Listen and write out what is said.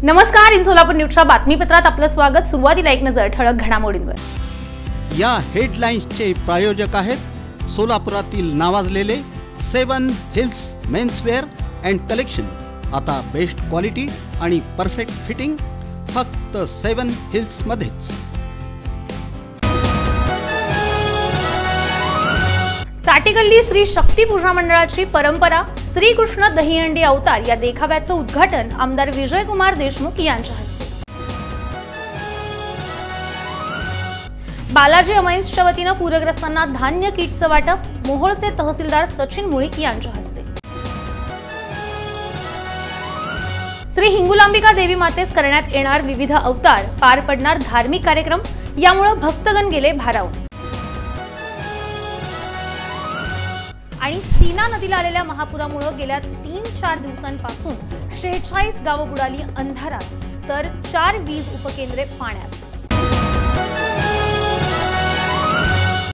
नमस्कार, इन सोलापूर न्यूजच्या बातमीपत्रात आपलं स्वागत। सुरुवातीला एक नजर ठळक घडामोडींवर। या हेडलाईन्सचे प्रायोजक आहेत सोलापुरातील नावाजलेले 7 हिल्स मेन्सवेअर अँड कलेक्शन। आता बेस्ट क्वालिटी आणि परफेक्ट फिटिंग फक्त 7 हिल्स मध्येच। चाटीगल्ली श्री शक्ती पूजा मंडळाची परंपरा श्रीकृष्ण दहीहंडी अवतार या देखाव्याचं उद्घाटन आमदार विजयकुमार देशमुख यांच्या हस्ते। बालाजी अमाईन्सच्या वतीनं पूरग्रस्तांना धान्य किटचं वाटप मोहोळचे तहसीलदार सचिन मुळीक यांच्या हस्ते। श्री हिंगुलांबिका देवी मातेस करण्यात येणार विविध अवतार, पार पडणार धार्मिक कार्यक्रम, यामुळे भक्तगण गेले भारावून। आणि सीना नदीला आलेल्या महापुरामुळे गेल्या 3-4 दिवसांपासून 46 गावं बुडाली अंधारात, तर 4 वीज उपकेंद्रे पाण्यात।